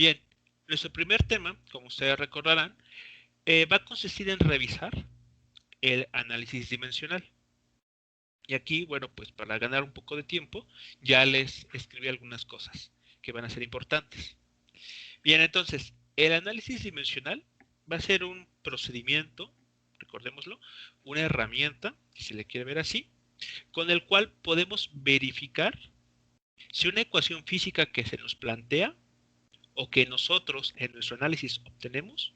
Bien, nuestro primer tema, como ustedes recordarán, va a consistir en revisar el análisis dimensional. Y aquí, bueno, pues para ganar un poco de tiempo, ya les escribí algunas cosas que van a ser importantes. Bien, entonces, el análisis dimensional va a ser un procedimiento, recordémoslo, una herramienta, si se le quiere ver así, con el cual podemos verificar si una ecuación física que se nos plantea o que nosotros en nuestro análisis obtenemos,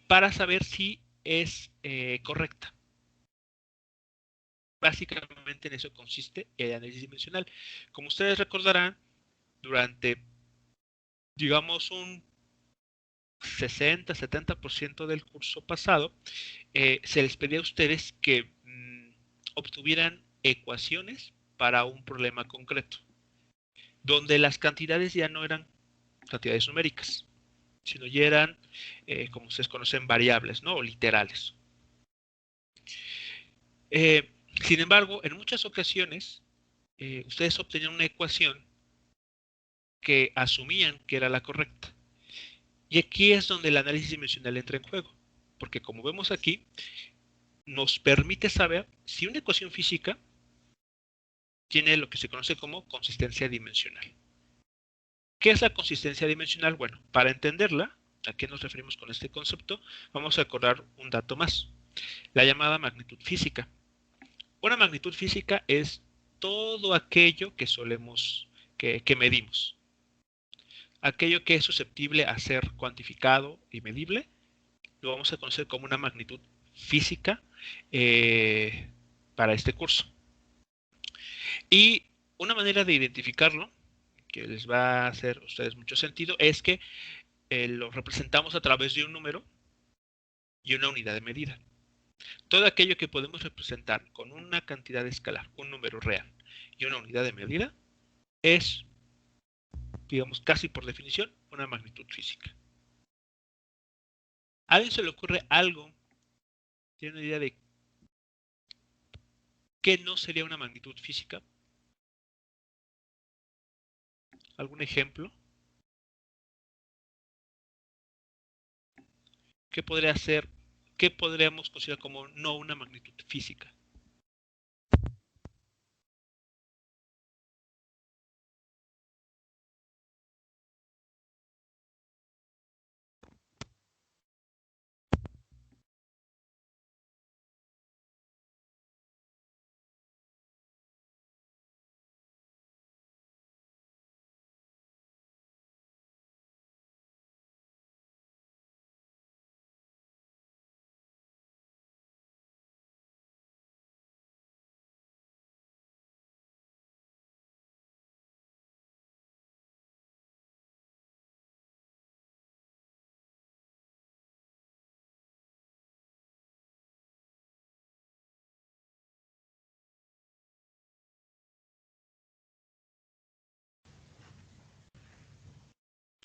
para saber si es correcta. Básicamente en eso consiste el análisis dimensional. Como ustedes recordarán, durante, digamos, un 60-70% del curso pasado, se les pedía a ustedes que obtuvieran ecuaciones para un problema concreto, donde las cantidades ya no eran cantidades numéricas, sino ya eran, como ustedes conocen, variables, ¿no? O literales. Eh, Sin embargo, en muchas ocasiones, ustedes obtenían una ecuación que asumían que era la correcta. Y aquí es donde el análisis dimensional entra en juego, porque como vemos aquí, nos permite saber si una ecuación física tiene lo que se conoce como consistencia dimensional. ¿Qué es la consistencia dimensional? Bueno, para entenderla, ¿a qué nos referimos con este concepto? Vamos a acordar un dato más, la llamada magnitud física. Una magnitud física es todo aquello que solemos, que medimos. Aquello que es susceptible a ser cuantificado y medible, lo vamos a conocer como una magnitud física para este curso. Y una manera de identificarlo, que les va a hacer a ustedes mucho sentido, es que lo representamos a través de un número y una unidad de medida. Todo aquello que podemos representar con una cantidad escalar, un número real y una unidad de medida, es, digamos, casi por definición, una magnitud física. ¿A alguien se le ocurre algo? ¿Tiene una idea de qué no sería una magnitud física? ¿Algún ejemplo? ¿Qué podría ser? ¿Qué podríamos considerar como no una magnitud física?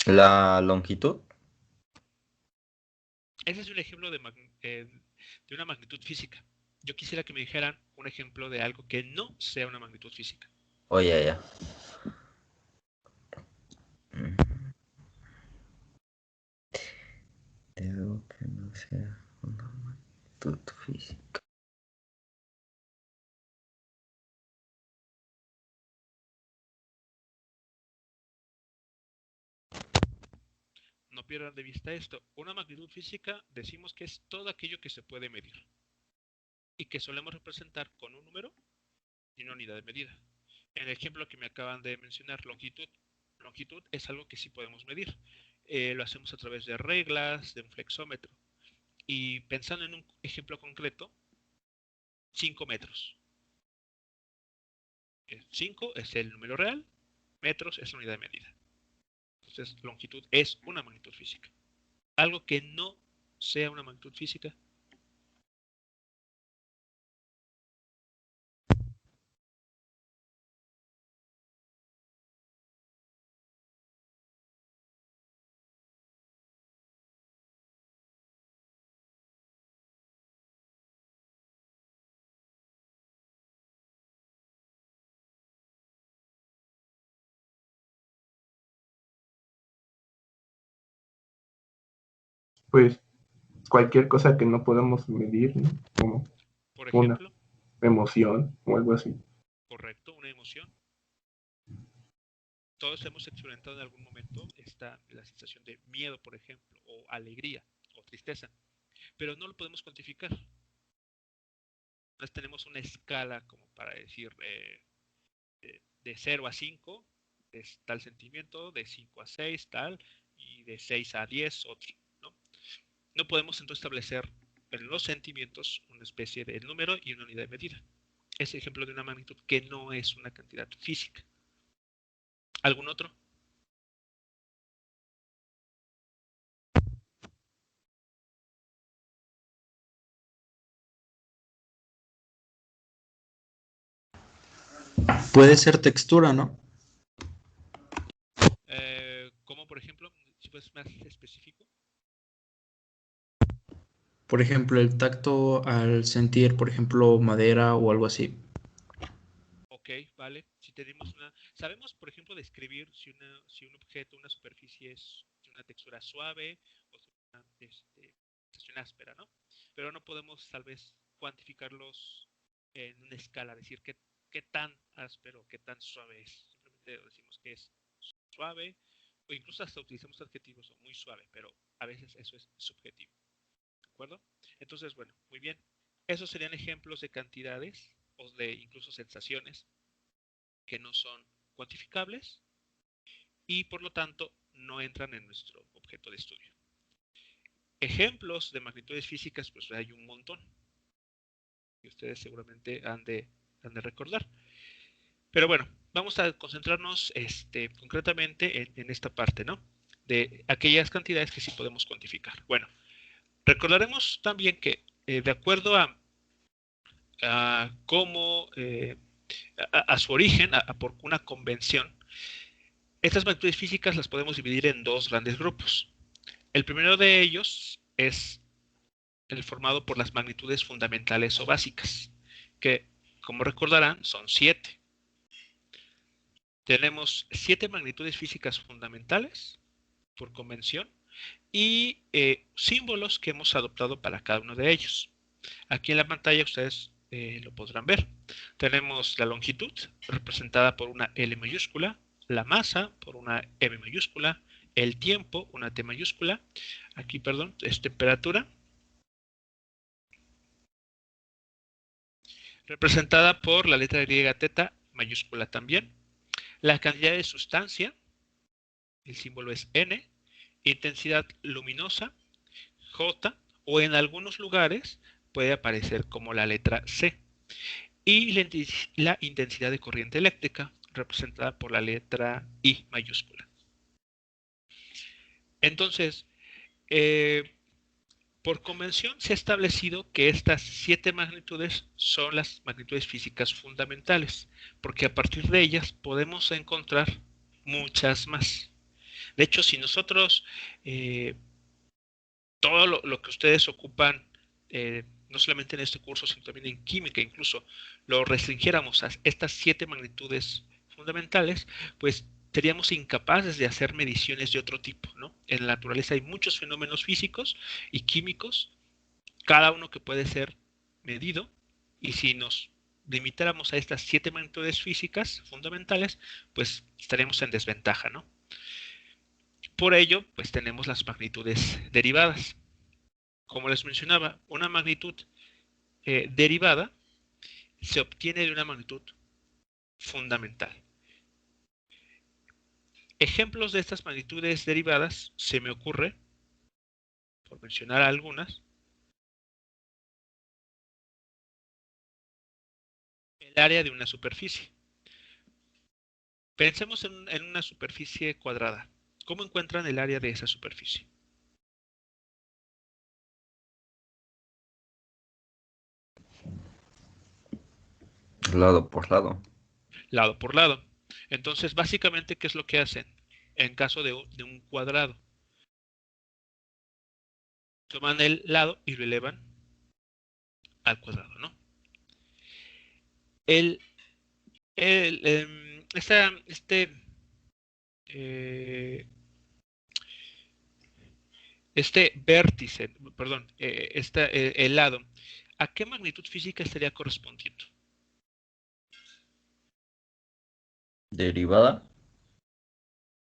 La longitud. Ese es un ejemplo de una magnitud física. Yo quisiera que me dijeran un ejemplo de algo que no sea una magnitud física. Oye, ya. De algo que no sea una magnitud física. No pierdan de vista esto. Una magnitud física decimos que es todo aquello que se puede medir y que solemos representar con un número y una unidad de medida. En el ejemplo que me acaban de mencionar, longitud. Longitud es algo que sí podemos medir. Lo hacemos a través de reglas, de un flexómetro. Y pensando en un ejemplo concreto, 5 metros. 5 es el número real, metros es la unidad de medida. Entonces, longitud es una magnitud física. Algo que no sea una magnitud física pues cualquier cosa que no podamos medir, ¿no? Como Por una ejemplo, emoción o algo así. correcto, una emoción. Todos hemos experimentado en algún momento la sensación de miedo, por ejemplo, o alegría, o tristeza, pero no lo podemos cuantificar. Entonces tenemos una escala como para decir de 0 a 5 es tal sentimiento, de 5 a 6 tal, y de 6 a 10 otro, ¿no? No podemos entonces establecer en los sentimientos una especie de número y una unidad de medida. Es ejemplo de una magnitud que no es una cantidad física. ¿Algún otro? Puede ser textura, ¿no? Como por ejemplo, si puedes más específico. Por ejemplo, el tacto al sentir, por ejemplo, madera o algo así. Ok, vale. Si tenemos una... Sabemos, por ejemplo, describir si un objeto, una superficie es de una textura suave o de una sensación áspera, ¿no? Pero no podemos tal vez cuantificarlos en una escala, decir qué tan áspero, qué tan suave es. Simplemente decimos que es suave o incluso hasta utilizamos adjetivos o muy suave, pero a veces eso es subjetivo. ¿De acuerdo? Entonces, bueno, muy bien. Esos serían ejemplos de cantidades o de incluso sensaciones que no son cuantificables y por lo tanto no entran en nuestro objeto de estudio. Ejemplos de magnitudes físicas, pues hay un montón que ustedes seguramente han de recordar. Pero bueno, vamos a concentrarnos concretamente en esta parte, ¿no? De aquellas cantidades que sí podemos cuantificar. Bueno, recordaremos también que de acuerdo a cómo, a su origen, por una convención, estas magnitudes físicas las podemos dividir en dos grandes grupos. El primero de ellos es el formado por las magnitudes fundamentales o básicas, que, como recordarán, son 7. Tenemos 7 magnitudes físicas fundamentales, por convención, y símbolos que hemos adoptado para cada uno de ellos. Aquí en la pantalla ustedes lo podrán ver. Tenemos la longitud, representada por una L mayúscula, la masa por una M mayúscula, el tiempo, una T mayúscula, aquí, perdón, es temperatura, representada por la letra griega teta mayúscula también, la cantidad de sustancia, el símbolo es N, intensidad luminosa, J, o en algunos lugares puede aparecer como la letra C, y la intensidad de corriente eléctrica, representada por la letra I mayúscula. Entonces, por convención se ha establecido que estas 7 magnitudes son las magnitudes físicas fundamentales, porque a partir de ellas podemos encontrar muchas más. De hecho, si nosotros todo lo que ustedes ocupan, no solamente en este curso, sino también en química, incluso lo restringiéramos a estas 7 magnitudes fundamentales, pues seríamos incapaces de hacer mediciones de otro tipo, ¿no? En la naturaleza hay muchos fenómenos físicos y químicos, cada uno que puede ser medido, y si nos limitáramos a estas 7 magnitudes físicas fundamentales, pues estaríamos en desventaja, ¿no? Por ello, pues tenemos las magnitudes derivadas. Como les mencionaba, una magnitud derivada se obtiene de una magnitud fundamental. Ejemplos de estas magnitudes derivadas se me ocurre, por mencionar algunas, el área de una superficie. Pensemos en una superficie cuadrada. ¿Cómo encuentran el área de esa superficie? Lado por lado. Lado por lado. Entonces, básicamente, ¿qué es lo que hacen en caso de un cuadrado? Toman el lado y lo elevan al cuadrado, ¿no? El, esta, eh, este vértice, perdón, el lado, ¿a qué magnitud física estaría correspondiendo? Derivada.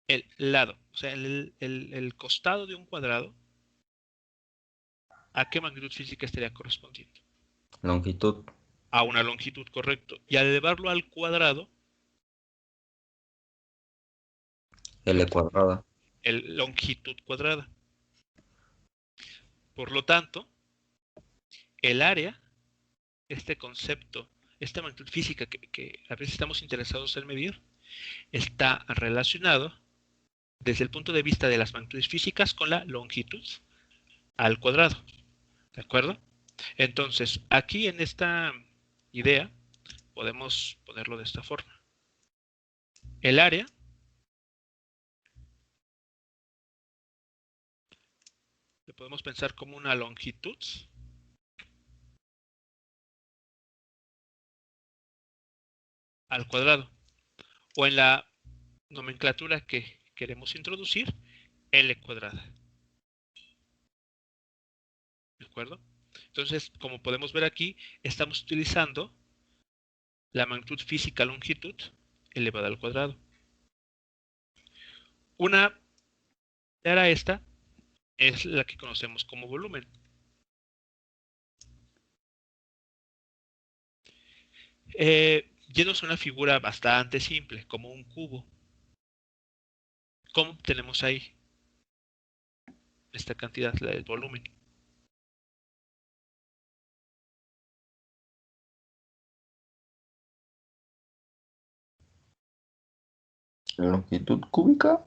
El lado, o sea, el costado de un cuadrado, ¿a qué magnitud física estaría correspondiendo? Longitud. A una longitud, correcto. Y al elevarlo al cuadrado, L cuadrada. el longitud cuadrada. Por lo tanto, el área, este concepto, esta magnitud física que a veces estamos interesados en medir, está relacionado desde el punto de vista de las magnitudes físicas con la longitud al cuadrado. ¿De acuerdo? Entonces, aquí en esta idea podemos ponerlo de esta forma. El área lo podemos pensar como una longitud al cuadrado. O en la nomenclatura que queremos introducir, L cuadrada. ¿De acuerdo? Entonces, como podemos ver aquí, estamos utilizando la magnitud física longitud elevada al cuadrado. Una era esta, es la que conocemos como volumen. Yéndonos a una figura bastante simple, como un cubo. ¿Cómo tenemos ahí esta cantidad, la del volumen? Longitud cúbica.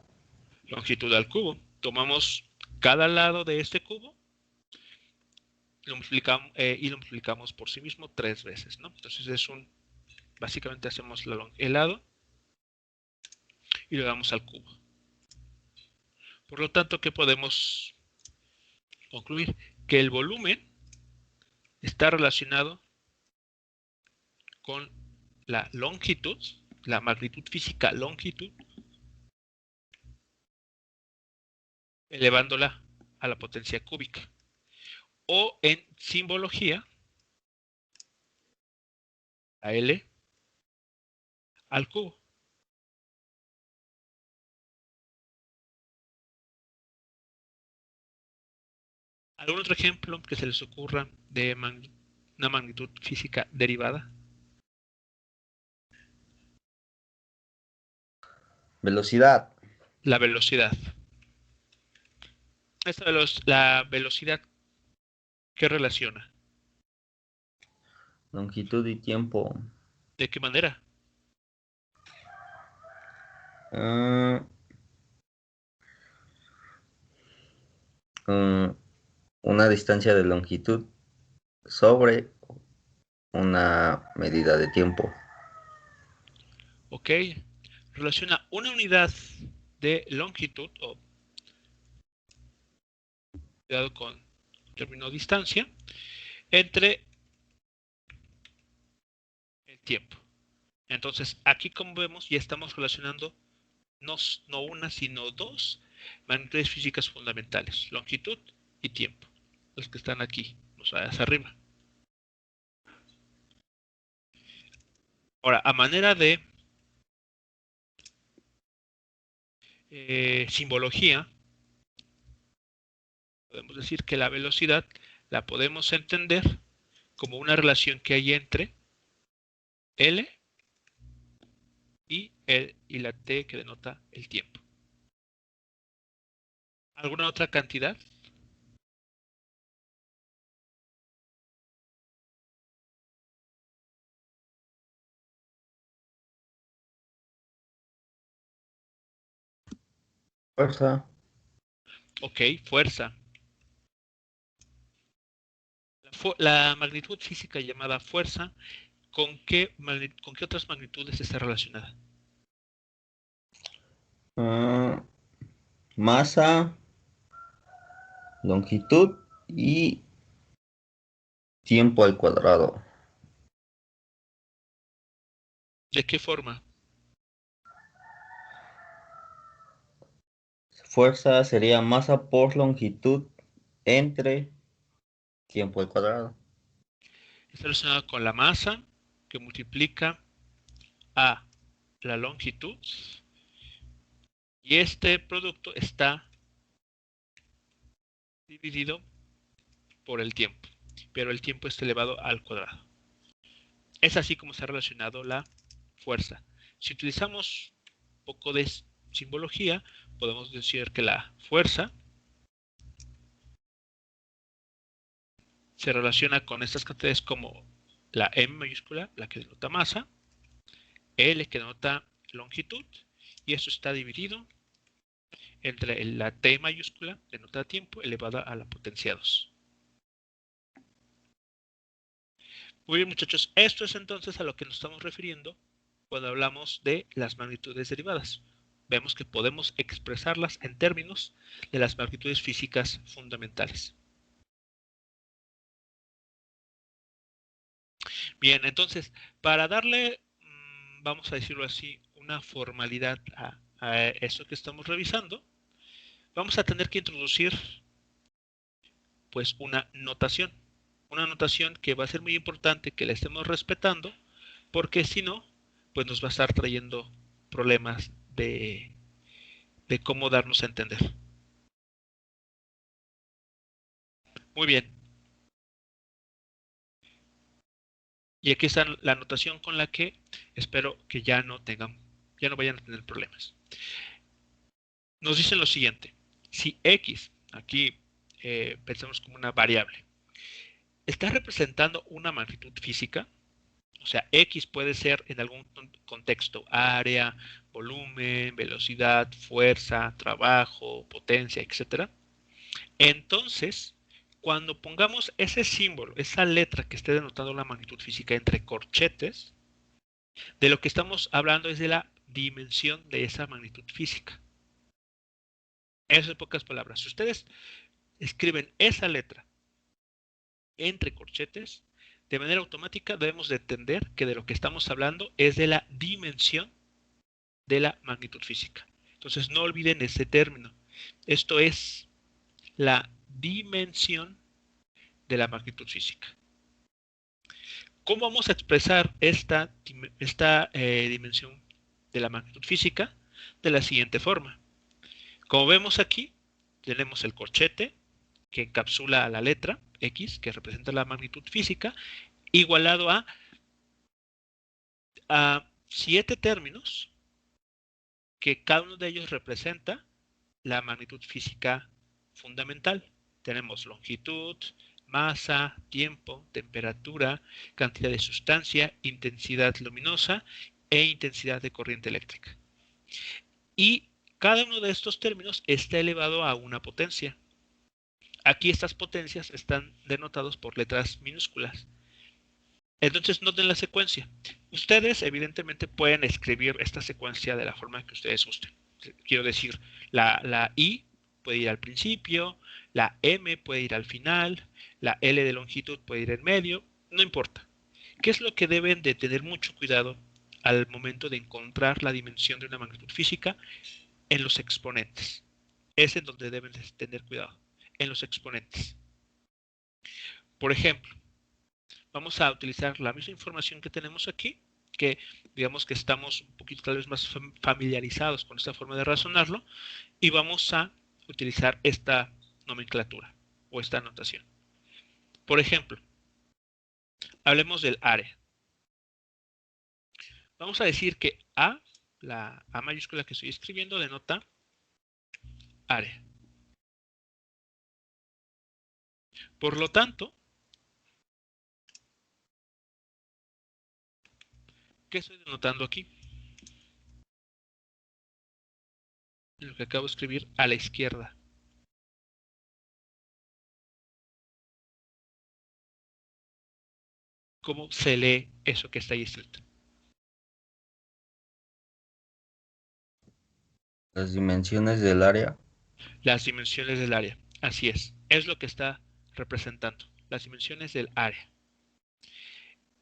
Longitud al cubo. Tomamos cada lado de este cubo y lo multiplicamos por sí mismo 3 veces, ¿no? Entonces básicamente hacemos el lado y lo damos al cubo. Por lo tanto, ¿qué podemos concluir? Que el volumen está relacionado con la longitud, la magnitud física longitud, elevándola a la potencia cúbica. O en simbología, a L al cubo. ¿Algún otro ejemplo que se les ocurra de una magnitud física derivada? Velocidad. La velocidad. La velocidad, ¿qué relaciona? Longitud y tiempo. ¿De qué manera? Ah, mm, una distancia de longitud sobre una medida de tiempo. Ok. Relaciona una unidad de longitud, o cuidado con el término distancia, entre el tiempo. Entonces, aquí como vemos, ya estamos relacionando no una, sino dos magnitudes físicas fundamentales, longitud y tiempo, los que están aquí, los hacia arriba. Ahora, a manera de simbología, podemos decir que la velocidad la podemos entender como una relación que hay entre L y la T que denota el tiempo. ¿Alguna otra cantidad? Fuerza. Ok, fuerza. La magnitud física llamada fuerza, ¿con qué otras magnitudes está relacionada? Ah, masa, longitud y tiempo al cuadrado. ¿De qué forma? fuerza sería masa por longitud entre tiempo al cuadrado. Está relacionado con la masa que multiplica a la longitud y este producto está dividido por el tiempo, pero el tiempo está elevado al cuadrado. Es así como se ha relacionado la fuerza. Si utilizamos un poco de simbología, podemos decir que la fuerza se relaciona con estas cantidades como la M mayúscula, la que denota masa, L que denota longitud, y esto está dividido entre la T mayúscula, denota tiempo, elevada a la potencia 2. Muy bien, muchachos, esto es entonces a lo que nos estamos refiriendo cuando hablamos de las magnitudes derivadas. Vemos que podemos expresarlas en términos de las magnitudes físicas fundamentales. Bien, entonces, para darle, vamos a decirlo así, una formalidad a eso que estamos revisando, vamos a tener que introducir pues una notación que va a ser muy importante que la estemos respetando, porque si no, pues nos va a estar trayendo problemas de cómo darnos a entender. Muy bien. Y aquí está la notación con la que espero que ya no vayan a tener problemas. Nos dicen lo siguiente: si X, aquí pensamos como una variable, está representando una magnitud física, o sea, X puede ser en algún contexto área, volumen, velocidad, fuerza, trabajo, potencia, etc. Entonces, cuando pongamos ese símbolo, esa letra que esté denotando la magnitud física entre corchetes, de lo que estamos hablando es de la dimensión de esa magnitud física. Eso en pocas palabras. Si ustedes escriben esa letra entre corchetes, de manera automática debemos de entender que de lo que estamos hablando es de la dimensión de la magnitud física. Entonces no olviden ese término. Esto es la dimensión de la magnitud física. ¿Cómo vamos a expresar esta dimensión de la magnitud física? De la siguiente forma. Como vemos aquí, tenemos el corchete que encapsula a la letra X, que representa la magnitud física, igualado a 7 términos, que cada uno de ellos representa la magnitud física fundamental. Tenemos longitud, masa, tiempo, temperatura, cantidad de sustancia, intensidad luminosa e intensidad de corriente eléctrica. Y cada uno de estos términos está elevado a una potencia. Aquí estas potencias están denotados por letras minúsculas. Entonces noten la secuencia. Ustedes evidentemente pueden escribir esta secuencia de la forma que ustedes gusten. Quiero decir, la I puede ir al principio, la M puede ir al final, la L de longitud puede ir en medio, no importa. ¿Qué es lo que deben de tener mucho cuidado al momento de encontrar la dimensión de una magnitud física? En los exponentes. Es en donde deben de tener cuidado, en los exponentes. Por ejemplo, vamos a utilizar la misma información que tenemos aquí, que digamos que estamos un poquito tal vez más familiarizados con esta forma de razonarlo, y vamos a utilizar esta nomenclatura o esta anotación. Por ejemplo, hablemos del área. Vamos a decir que A, la A mayúscula que estoy escribiendo, denota área. Por lo tanto, ¿qué estoy denotando aquí? Lo que acabo de escribir a la izquierda. ¿Cómo se lee eso que está ahí escrito? Las dimensiones del área. Las dimensiones del área. Así es lo que está representando, las dimensiones del área.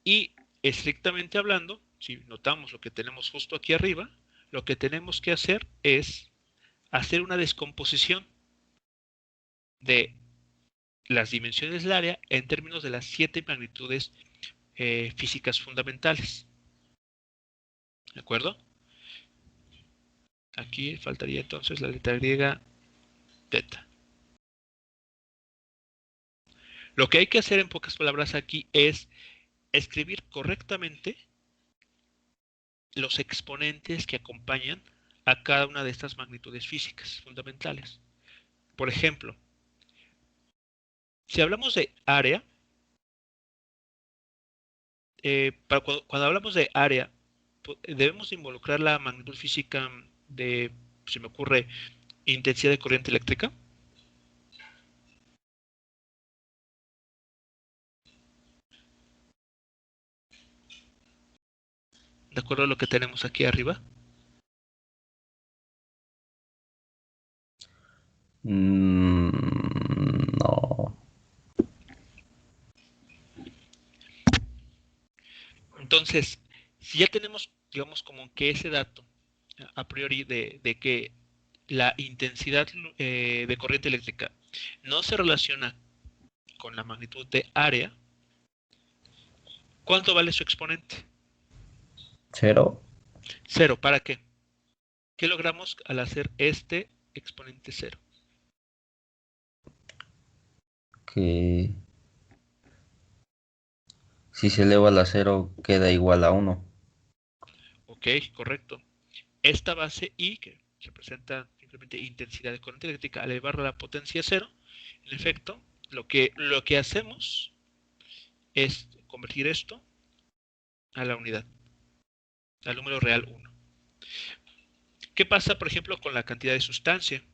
Y estrictamente hablando, si notamos lo que tenemos justo aquí arriba, lo que tenemos que hacer es hacer una descomposición de las dimensiones del área en términos de las 7 magnitudes físicas fundamentales. ¿De acuerdo? Aquí faltaría entonces la letra griega teta. Lo que hay que hacer en pocas palabras aquí es escribir correctamente los exponentes que acompañan a cada una de estas magnitudes físicas fundamentales. Por ejemplo, si hablamos de área, cuando hablamos de área, debemos involucrar la magnitud física de, se me ocurre, intensidad de corriente eléctrica. De acuerdo a lo que tenemos aquí arriba. No. Entonces, si ya tenemos, digamos, como que ese dato a priori de que la intensidad de corriente eléctrica no se relaciona con la magnitud de área, ¿cuánto vale su exponente? 0. 0. ¿Para qué? ¿Qué logramos al hacer este exponente 0? Que si se eleva a la 0 queda igual a 1. Ok, correcto. Esta base I, que representa simplemente intensidad de corriente eléctrica, al elevarla a la potencia 0, en efecto, lo que hacemos es convertir esto a la unidad, al número real 1. ¿Qué pasa, por ejemplo, con la cantidad de sustancia?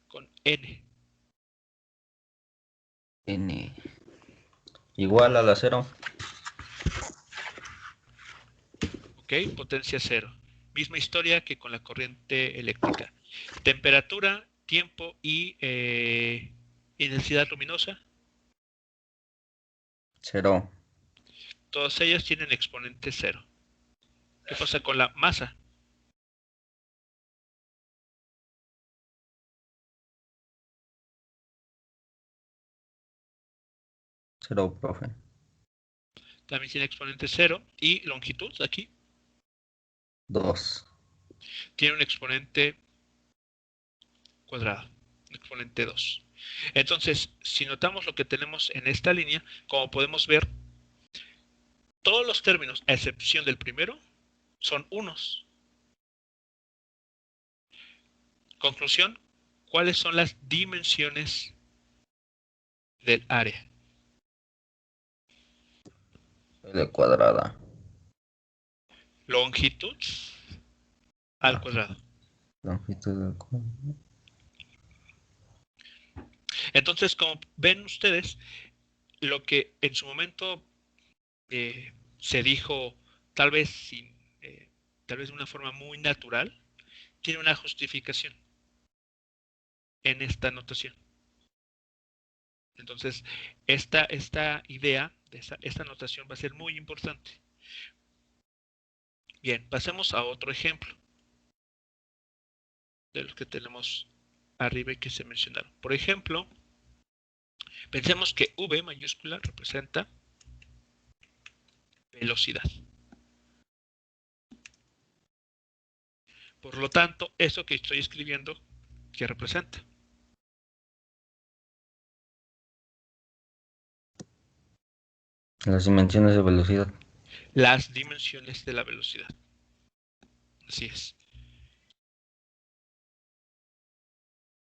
Con N. N igual a la 0. Ok, potencia 0. Misma historia que con la corriente eléctrica. Temperatura, tiempo y intensidad luminosa. 0. Todas ellas tienen exponente 0. ¿Qué pasa con la masa? 0, profe. También tiene exponente 0. Y longitud, aquí, 2. tiene un exponente cuadrado. Exponente 2. Entonces, si notamos lo que tenemos en esta línea, como podemos ver, todos los términos, a excepción del primero, son unos. Conclusión, ¿cuáles son las dimensiones del área? L cuadrada. Longitud al cuadrado. Longitud del cuadrado. Entonces, como ven ustedes, lo que en su momento se dijo, tal vez tal vez de una forma muy natural, tiene una justificación en esta notación. Entonces, esta idea, esta notación va a ser muy importante. Bien, pasemos a otro ejemplo de los que tenemos arriba y que se mencionaron. Por ejemplo, pensemos que V mayúscula representa velocidad. Por lo tanto, eso que estoy escribiendo, ¿qué representa? Las dimensiones de velocidad. Las dimensiones de la velocidad. Así es.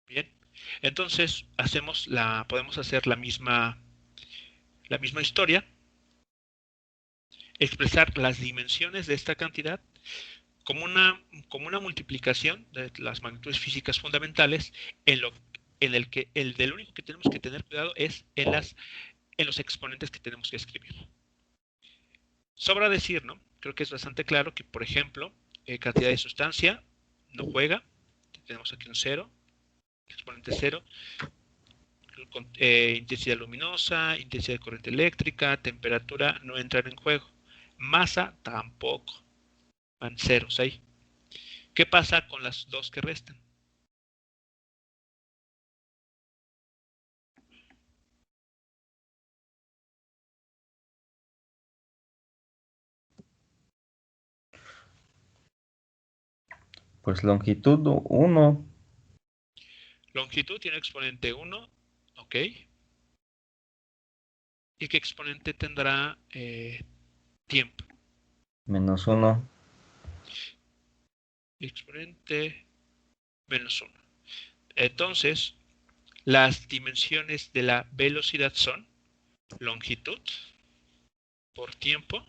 Bien. Entonces, podemos hacer la misma historia, expresar las dimensiones de esta cantidad como una multiplicación de las magnitudes físicas fundamentales en el que del único que tenemos que tener cuidado es en los exponentes que tenemos que escribir. Sobra decir, ¿no? Creo que es bastante claro que, por ejemplo, cantidad de sustancia no juega. Tenemos aquí un 0, exponente 0. Intensidad luminosa, intensidad de corriente eléctrica, temperatura no entran en juego. Masa tampoco. Van ceros ahí. ¿Qué pasa con las dos que restan? Pues longitud 1 Longitud tiene exponente 1, ¿ok? ¿Y qué exponente tendrá tiempo? menos 1. Exponente menos 1. Entonces, las dimensiones de la velocidad son longitud por tiempo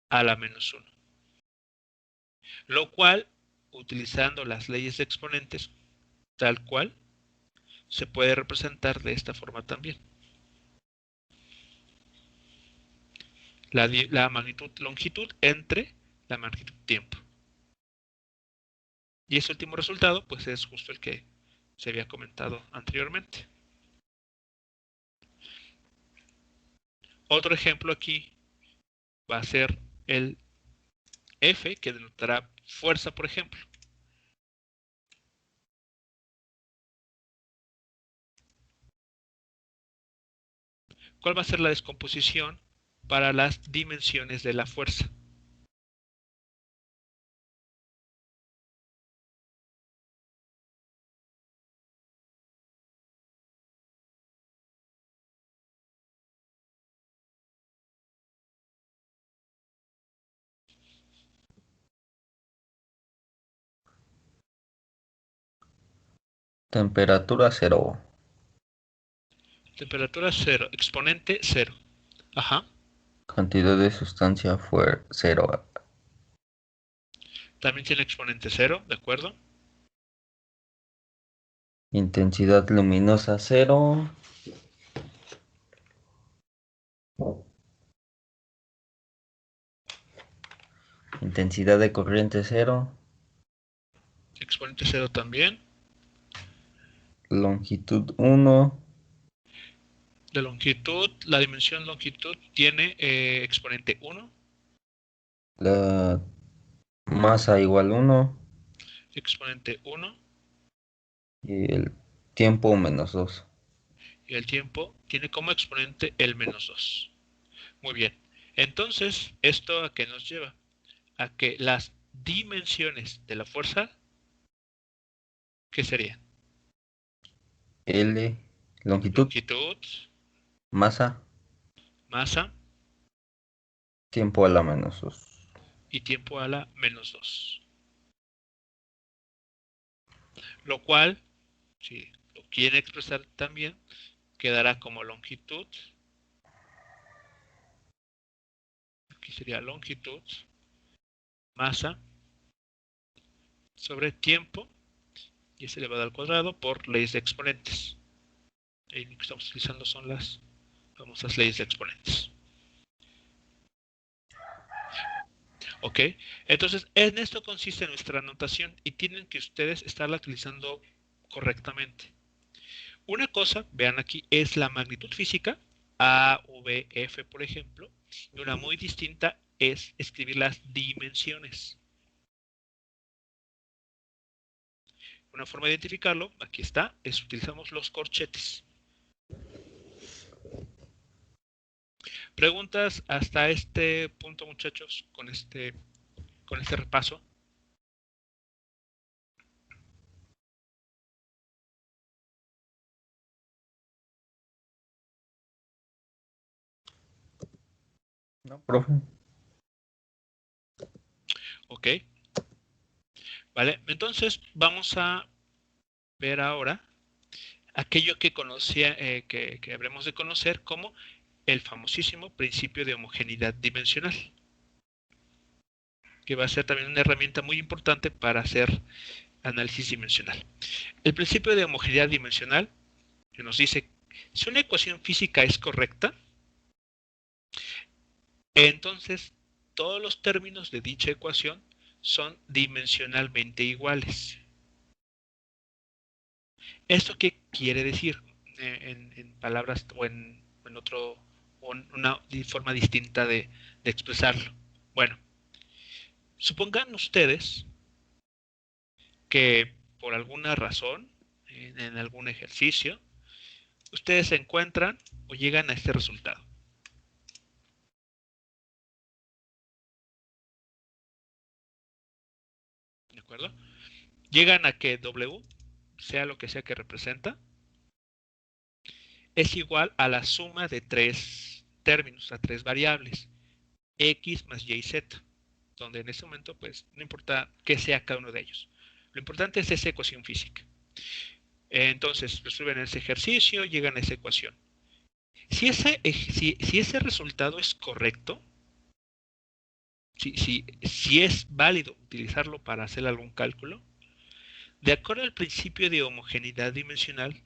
a la menos 1. Lo cual, utilizando las leyes de exponentes, tal cual, se puede representar de esta forma también. La magnitud longitud entre la magnitud tiempo. Y ese último resultado, pues es justo el que se había comentado anteriormente. Otro ejemplo aquí va a ser el F, que denotará fuerza, por ejemplo. ¿Cuál va a ser la descomposición para las dimensiones de la fuerza? Temperatura 0. Temperatura 0, exponente 0. Ajá. Cantidad de sustancia fue 0. También tiene exponente 0, ¿de acuerdo? Intensidad luminosa 0. Intensidad de corriente 0. Exponente 0 también. Longitud 1. De longitud, la dimensión longitud tiene exponente 1. La masa igual 1. Exponente 1. Y el tiempo menos 2. Y el tiempo tiene como exponente el menos 2. Muy bien. Entonces, ¿esto a qué nos lleva? A que las dimensiones de la fuerza, ¿qué serían? L. Longitud. Longitud, Masa. masa Tiempo a la menos 2. y tiempo a la menos 2. Lo cual, si lo quieren expresar también, quedará como longitud. Aquí sería longitud, masa sobre tiempo, y es elevado al cuadrado por leyes de exponentes. Y lo que estamos utilizando son las famosas leyes de exponentes. ¿Ok? Entonces, en esto consiste nuestra notación y tienen que ustedes estarla utilizando correctamente. Una cosa, vean aquí, es la magnitud física, A, V, F, por ejemplo, y una muy distinta es escribir las dimensiones. Una forma de identificarlo, aquí está, es utilizamos los corchetes. ¿Preguntas hasta este punto, muchachos, con este repaso? ¿No, profe? Ok. Vale, entonces vamos a ver ahora aquello que conocía, que habremos de conocer como el famosísimo principio de homogeneidad dimensional, que va a ser también una herramienta muy importante para hacer análisis dimensional. El principio de homogeneidad dimensional que nos dice, si una ecuación física es correcta, entonces todos los términos de dicha ecuación son dimensionalmente iguales. ¿Esto qué quiere decir? En palabras o en otro, o en una forma distinta de expresarlo. Bueno, supongan ustedes que por alguna razón, en algún ejercicio, ustedes se encuentran o llegan a este resultado. ¿De acuerdo? Llegan a que W, sea lo que sea que representa, es igual a la suma de tres términos, a tres variables, X más Y y Z, donde en este momento pues no importa qué sea cada uno de ellos. Lo importante es esa ecuación física. Entonces resuelven ese ejercicio, llegan a esa ecuación. Si ese resultado es correcto, si es válido utilizarlo para hacer algún cálculo, de acuerdo al principio de homogeneidad dimensional,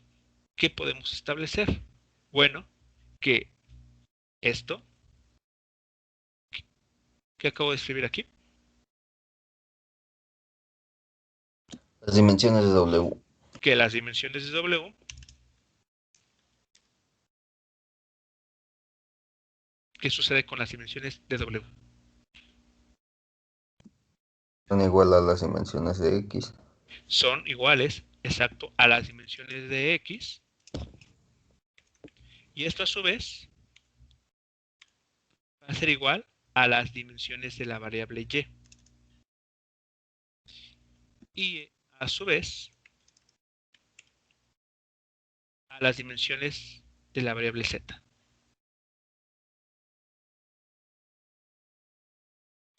¿qué podemos establecer? Bueno, que esto que acabo de escribir aquí, Las dimensiones de W. que las dimensiones de W, ¿qué sucede con las dimensiones de W? Son igual a las dimensiones de X. Son iguales, exacto, a las dimensiones de X, y esto a su vez va a ser igual a las dimensiones de la variable y a su vez a las dimensiones de la variable Z.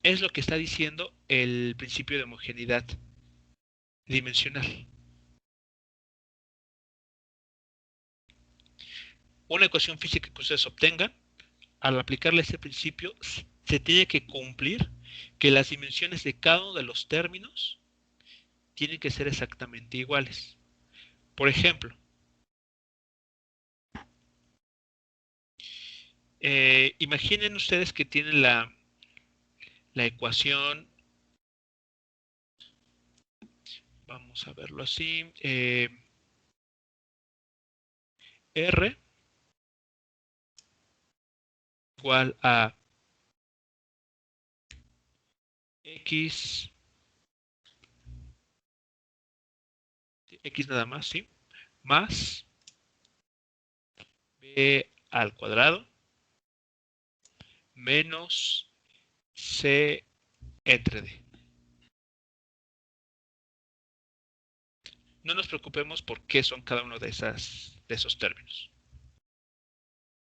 Es lo que está diciendo el principio de homogeneidad dimensional. Una ecuación física que ustedes obtengan, al aplicarle ese principio, se tiene que cumplir que las dimensiones de cada uno de los términos tienen que ser exactamente iguales. Por ejemplo, imaginen ustedes que tienen la ecuación, vamos a verlo así, R igual a X nada más, ¿sí? Más B al cuadrado menos C entre D. No nos preocupemos por qué son cada uno de esos términos.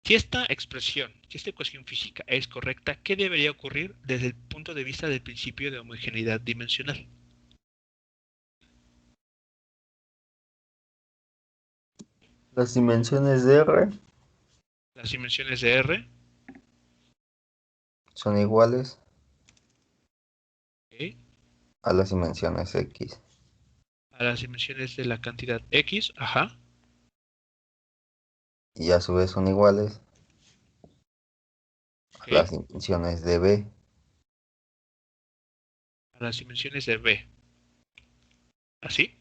Si esta expresión, si esta ecuación física es correcta, ¿qué debería ocurrir desde el punto de vista del principio de homogeneidad dimensional? Las dimensiones de R Las dimensiones de R, son iguales ¿okay?, a las dimensiones X. a las dimensiones de la cantidad X, ajá, Y a su vez son iguales a ¿okay?, las dimensiones de B. a las dimensiones de B. ¿Así?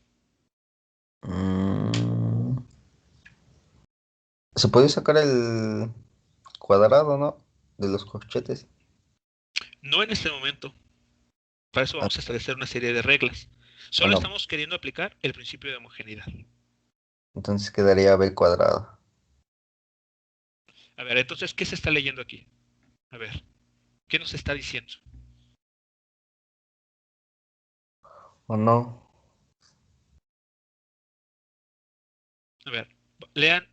Se puede sacar el cuadrado, ¿no? De los corchetes. No en este momento. Para eso Ah, vamos a establecer una serie de reglas. Solo bueno, estamos queriendo aplicar el principio de homogeneidad. entonces quedaría B cuadrado. A ver, entonces, ¿qué se está leyendo aquí? A ver, ¿qué nos está diciendo? ¿O no? A ver, lean,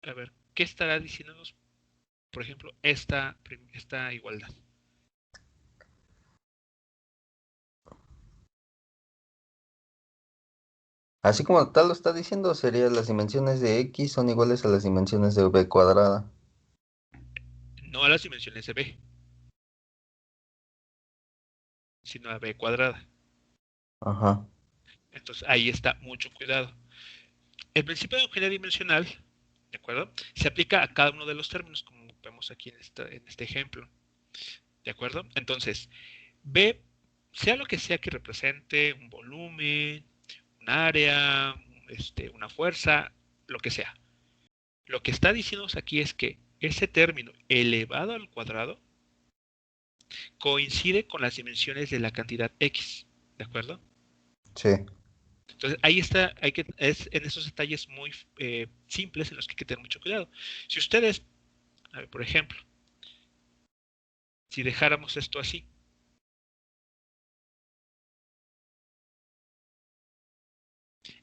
a ver, ¿qué estará diciéndonos, por ejemplo, esta igualdad? Así como tal lo está diciendo, sería las dimensiones de X son iguales a las dimensiones de B cuadrada. No a las dimensiones de B, sino a B cuadrada. Ajá. Entonces, ahí está mucho cuidado. El principio de homogeneidad dimensional, ¿de acuerdo?, se aplica a cada uno de los términos, como vemos aquí en este ejemplo. ¿De acuerdo? Entonces, B, sea lo que sea que represente, un volumen, un área, una fuerza, lo que sea. Lo que está diciéndonos aquí es que ese término elevado al cuadrado coincide con las dimensiones de la cantidad x, ¿de acuerdo? Sí. Entonces ahí está, es en esos detalles muy simples en los que hay que tener mucho cuidado. Si ustedes, a ver, por ejemplo, si dejáramos esto así,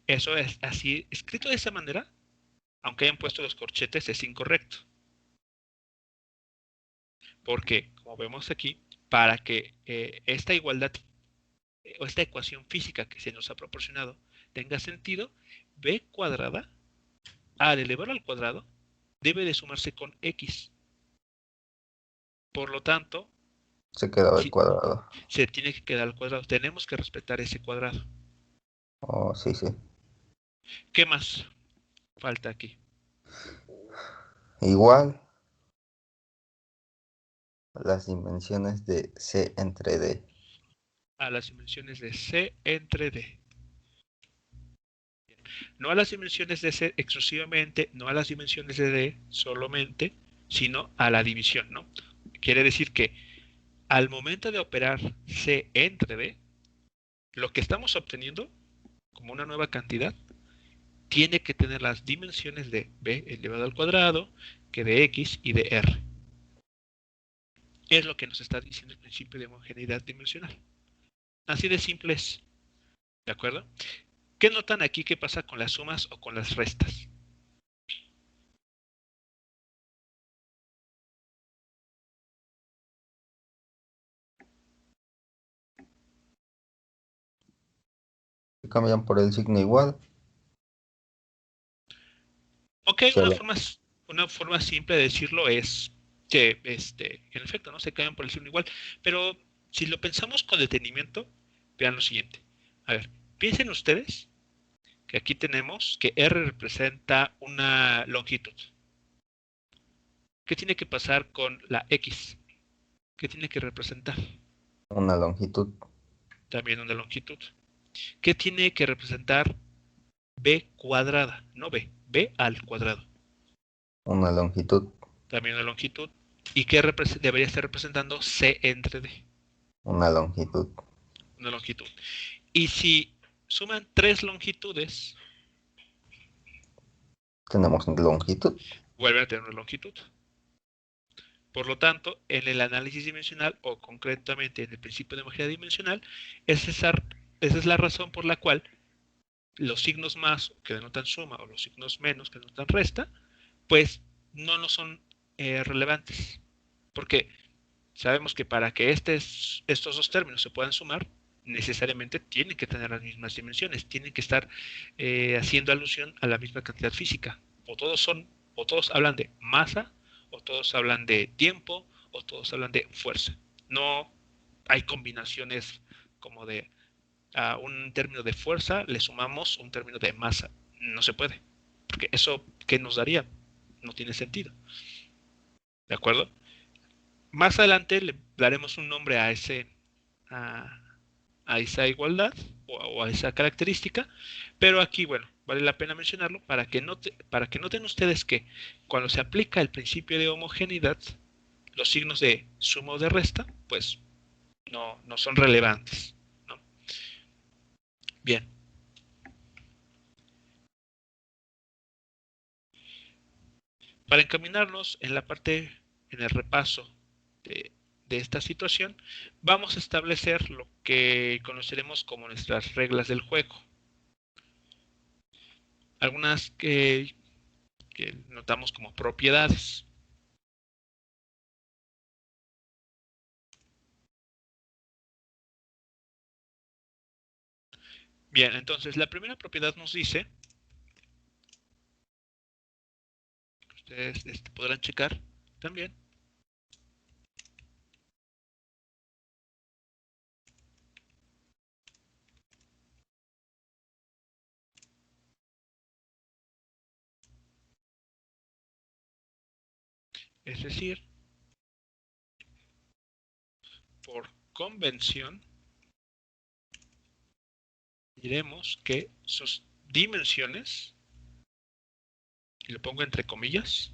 eso es así, escrito de esa manera, aunque hayan puesto los corchetes, es incorrecto. Porque, como vemos aquí, para que esta igualdad o esta ecuación física que se nos ha proporcionado tenga sentido, b cuadrada al elevar al cuadrado debe de sumarse con x. Por lo tanto, Se quedaba el si, cuadrado. se tiene que quedar al cuadrado. Tenemos que respetar ese cuadrado. Oh, sí, sí. ¿Qué más falta aquí? Igual las dimensiones de C entre D. A las dimensiones de C entre D. No a las dimensiones de C exclusivamente, no a las dimensiones de D solamente, sino a la división, ¿no? Quiere decir que al momento de operar C entre D, lo que estamos obteniendo como una nueva cantidad tiene que tener las dimensiones de b elevado al cuadrado, que de x y de r. Es lo que nos está diciendo el principio de homogeneidad dimensional. Así de simple es. ¿De acuerdo? ¿Qué notan aquí que pasa con las sumas o con las restas? Se cambian por el signo igual. Ok, Solo. una forma simple de decirlo es que, en efecto, no se cambian por el signo igual, pero si lo pensamos con detenimiento, vean lo siguiente. A ver, piensen ustedes que aquí tenemos que R representa una longitud. ¿Qué tiene que pasar con la X? ¿Qué tiene que representar? Una longitud. También una longitud. ¿Qué tiene que representar B cuadrada? No B, B al cuadrado. Una longitud. También una longitud. ¿Y qué debería estar representando C entre D? Una longitud. Una longitud. Y si suman tres longitudes, Tenemos longitud. vuelven a tener una longitud. Por lo tanto, en el análisis dimensional, o concretamente en el principio de homogeneidad dimensional, esa es la razón por la cual los signos más que denotan suma o los signos menos que denotan resta, pues no nos son relevantes. Porque sabemos que para que estos dos términos se puedan sumar, necesariamente tienen que tener las mismas dimensiones, tienen que estar haciendo alusión a la misma cantidad física. O todos hablan de masa, o todos hablan de tiempo, o todos hablan de fuerza. No hay combinaciones como de a un término de fuerza le sumamos un término de masa. No se puede. Porque eso, ¿qué nos daría? No tiene sentido. ¿De acuerdo? Más adelante le daremos un nombre a, a esa igualdad o a esa característica, pero aquí, bueno, vale la pena mencionarlo para que noten ustedes que cuando se aplica el principio de homogeneidad, los signos de suma o de resta, pues no son relevantes, ¿no? Bien. Para encaminarnos en la parte, en el repaso de esta situación, vamos a establecer lo que conoceremos como nuestras reglas del juego. Algunas que notamos como propiedades. Bien, entonces la primera propiedad nos dice, ustedes podrán checar también, es decir, por convención, diremos que dimensiones, y lo pongo entre comillas,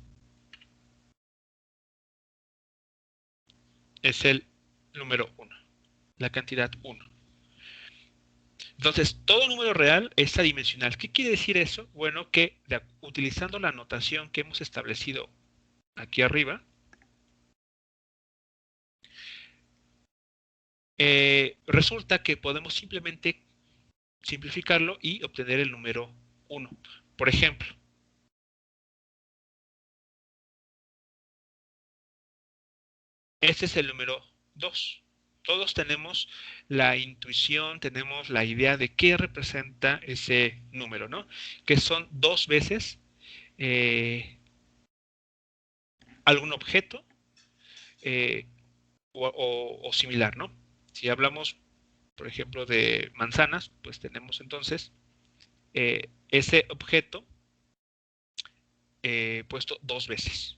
es el número 1, la cantidad 1. Entonces, todo número real es adimensional. ¿Qué quiere decir eso? Bueno, que utilizando la notación que hemos establecido aquí arriba, resulta que podemos simplemente simplificarlo y obtener el número 1. Por ejemplo, este es el número 2. Todos tenemos la intuición, tenemos la idea de qué representa ese número, ¿no? Que son 2 veces algún objeto o similar, ¿no? Si hablamos, por ejemplo, de manzanas, pues tenemos entonces ese objeto puesto 2 veces.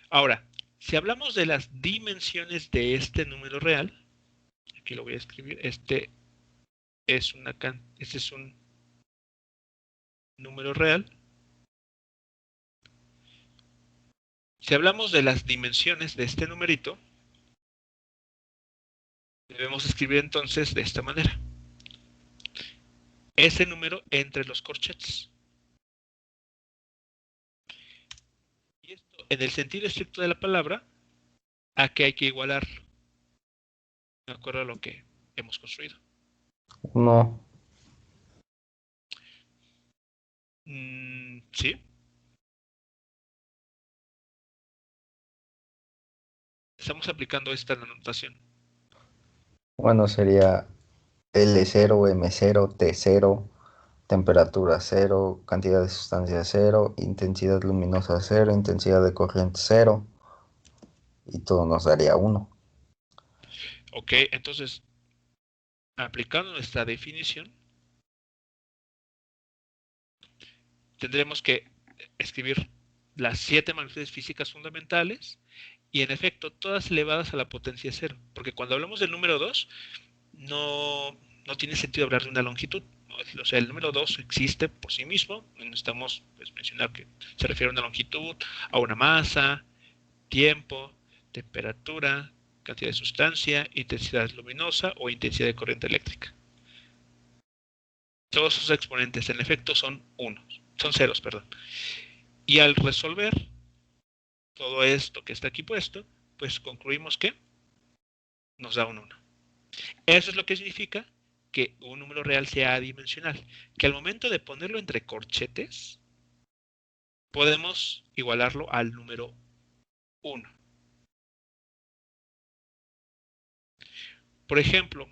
Ahora, si hablamos de las dimensiones de este número real, aquí lo voy a escribir, este es un número real. Si hablamos de las dimensiones de este numerito, debemos escribir entonces de esta manera. Ese número entre los corchetes. Y esto, en el sentido estricto de la palabra, ¿a qué hay que igualarlo? De acuerdo a lo que hemos construido. No. Sí. Estamos aplicando esta notación. Bueno, sería L0, M0, T0, temperatura 0, cantidad de sustancia 0, intensidad luminosa 0, intensidad de corriente 0, y todo nos daría 1. Ok, entonces, aplicando nuestra definición, tendremos que escribir las 7 magnitudes físicas fundamentales y en efecto todas elevadas a la potencia 0, porque cuando hablamos del número 2 no tiene sentido hablar de una longitud. O sea, el número 2 existe por sí mismo, no necesitamos pues, mencionar que se refiere a una longitud, a una masa, tiempo, temperatura, cantidad de sustancia, intensidad luminosa o intensidad de corriente eléctrica. Todos sus exponentes en efecto son ceros, perdón. Y al resolver todo esto que está aquí puesto, pues concluimos que nos da un 1. Eso es lo que significa que un número real sea adimensional, que al momento de ponerlo entre corchetes, podemos igualarlo al número 1. Por ejemplo,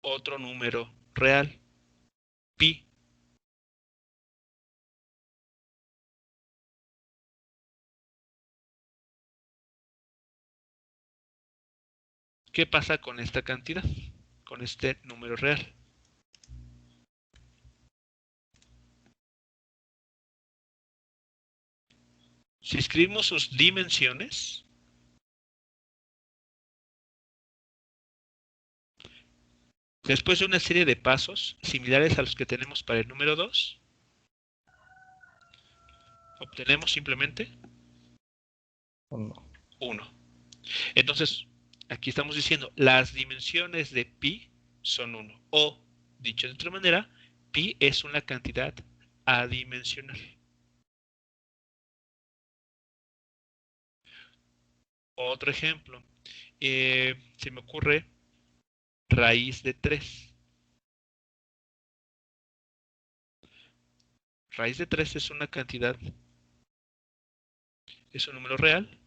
otro número real, pi. ¿Qué pasa con esta cantidad? Con este número real. Si escribimos sus dimensiones, después de una serie de pasos similares a los que tenemos para el número 2, obtenemos simplemente 1. Entonces, aquí estamos diciendo, las dimensiones de pi son 1. O, dicho de otra manera, pi es una cantidad adimensional. Otro ejemplo, se me ocurre raíz de 3. Raíz de 3 es una cantidad, es un número real,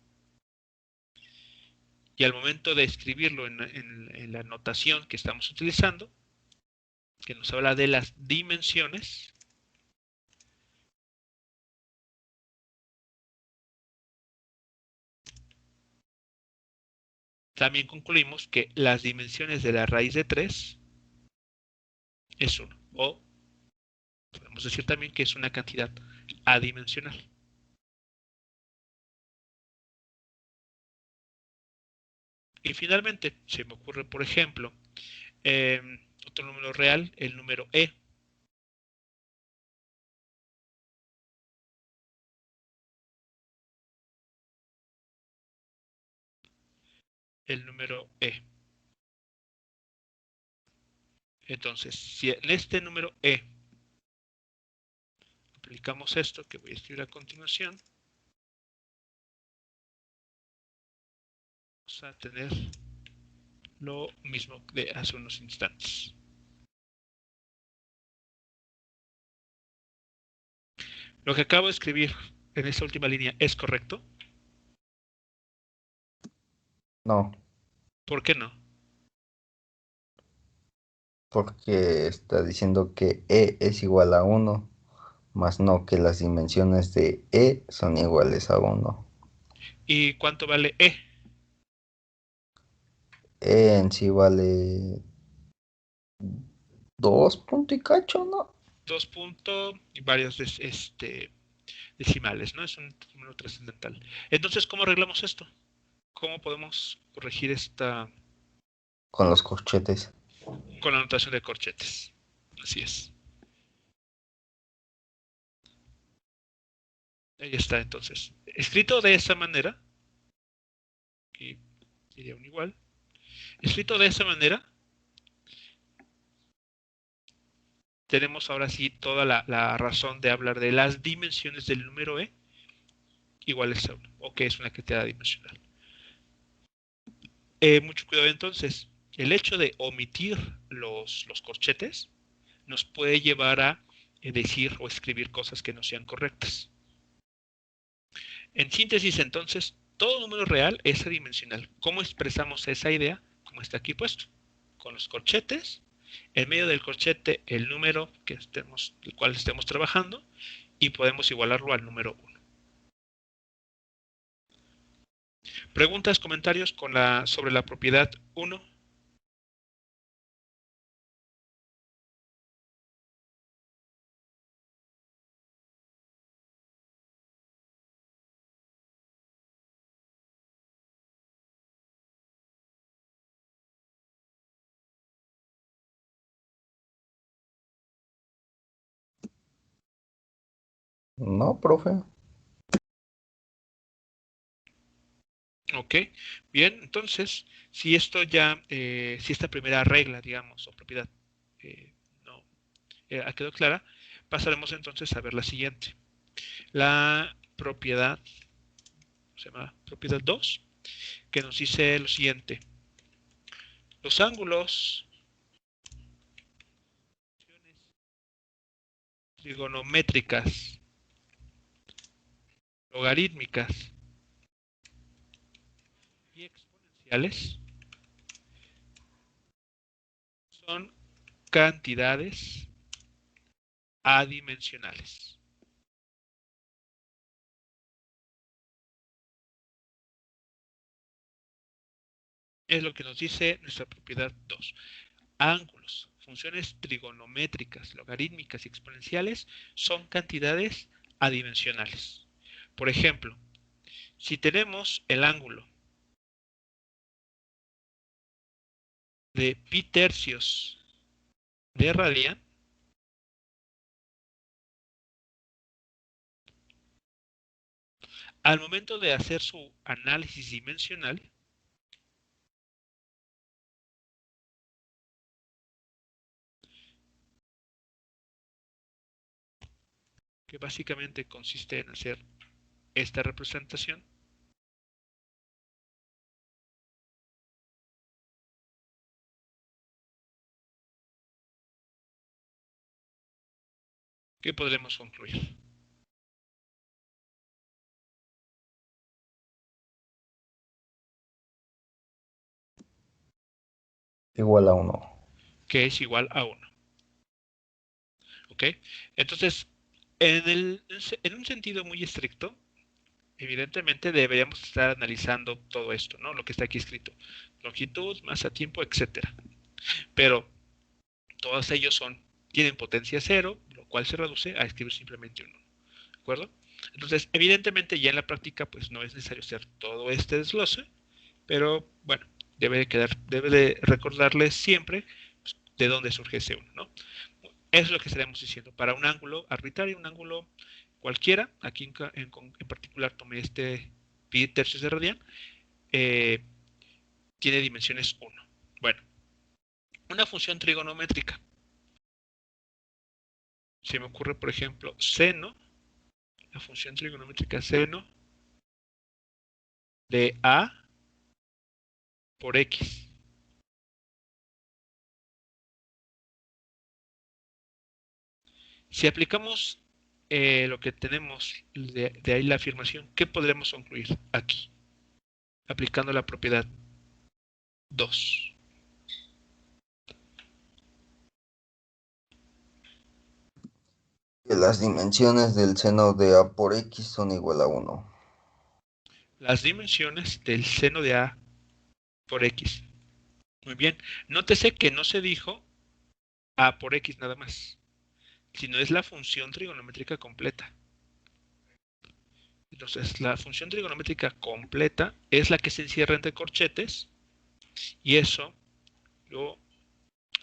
y al momento de escribirlo en la notación que estamos utilizando, que nos habla de las dimensiones, también concluimos que las dimensiones de la raíz de 3 es 1. O podemos decir también que es una cantidad adimensional. Y finalmente, se me ocurre, por ejemplo, otro número real, el número e. el número E. Entonces, si en este número E aplicamos esto que voy a escribir a continuación, vamos a tener lo mismo de hace unos instantes. Lo que acabo de escribir en esta última línea es correcto. No, ¿Por qué no? porque está diciendo que E es igual a 1, más no que las dimensiones de E son iguales a 1. ¿Y cuánto vale E? E en sí vale 2 punto y cacho, ¿no? 2 puntos y varios decimales, ¿no? Es un número trascendental. Entonces, ¿cómo arreglamos esto? ¿Cómo podemos corregir esta Con los corchetes. con la notación de corchetes? Así es. Ahí está, entonces. Escrito de esa manera, y sería un igual. Escrito de esa manera, tenemos ahora sí toda la razón de hablar de las dimensiones del número E iguales a 1, o que es una cantidad dimensional. Mucho cuidado entonces. El hecho de omitir los corchetes nos puede llevar a decir o escribir cosas que no sean correctas. En síntesis, entonces, todo número real es adimensional. ¿Cómo expresamos esa idea? Como está aquí puesto. Con los corchetes, en medio del corchete el número el cual estemos trabajando, y podemos igualarlo al número 1. ¿Preguntas, comentarios sobre la propiedad 1? No, profe. Ok, bien, entonces, si esto ya, si esta primera regla, digamos, o propiedad no quedó clara, pasaremos entonces a ver la siguiente. La propiedad, se llama propiedad 2, que nos dice lo siguiente. Los ángulos trigonométricas, logarítmicas y exponenciales son cantidades adimensionales. Es lo que nos dice nuestra propiedad 2. Ángulos, funciones trigonométricas, logarítmicas y exponenciales son cantidades adimensionales. Por ejemplo, si tenemos el ángulo de pi tercios de radian, al momento de hacer su análisis dimensional, que básicamente consiste en hacer esta representación, ¿qué podremos concluir? Igual a 1. Que es igual a 1. ¿Ok? Entonces, en un sentido muy estricto, evidentemente deberíamos estar analizando todo esto, ¿no? Lo que está aquí escrito. Longitud, masa, tiempo, etcétera. Pero todos ellos tienen potencia cero, lo cual se reduce a escribir simplemente un 1. ¿De acuerdo? Entonces, evidentemente ya en la práctica pues no es necesario hacer todo este desglose, pero bueno, debe de recordarles siempre pues, de dónde surge ese 1, ¿no? Eso es lo que estaremos diciendo. Para un ángulo arbitrario, un ángulo cualquiera, aquí en particular tomé este pi tercios de radian, eh, tiene dimensiones 1. Bueno, una función trigonométrica. Se me ocurre, por ejemplo, seno, la función trigonométrica seno de A por X. Si aplicamos lo que tenemos de ahí la afirmación, ¿qué podremos concluir aquí? Aplicando la propiedad 2. Que las dimensiones del seno de A por X son igual a 1. Las dimensiones del seno de A por X. Muy bien. Nótese que no se dijo A por X nada más, sino es la función trigonométrica completa. Entonces, la función trigonométrica completa es la que se encierra entre corchetes y eso lo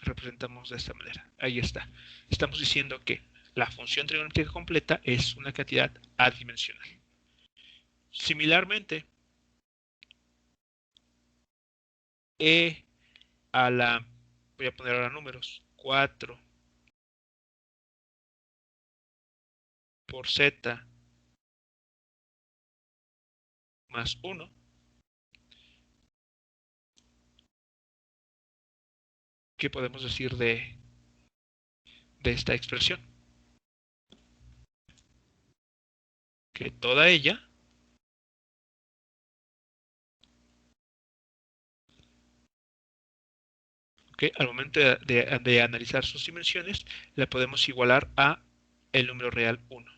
representamos de esta manera. Ahí está. Estamos diciendo que la función trigonométrica completa es una cantidad adimensional. Similarmente, E a la, voy a poner ahora números, 4 por Z más 1. ¿Qué podemos decir de esta expresión? Que toda ella al momento de analizar sus dimensiones, la podemos igualar a el número real 1.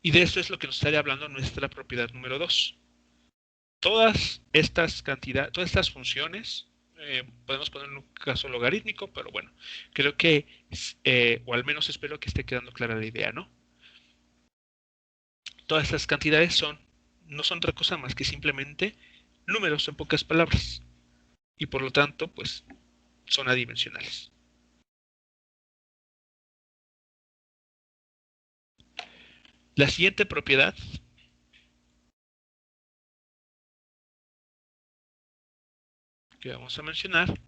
Y de esto es lo que nos estaría hablando nuestra propiedad número 2. Todas estas cantidades, todas estas funciones, podemos poner en un caso logarítmico, pero bueno, creo que, o al menos espero que esté quedando clara la idea, ¿no? Todas estas cantidades no son otra cosa más que simplemente números en pocas palabras. Y por lo tanto, pues, son adimensionales. La siguiente propiedad que vamos a mencionar,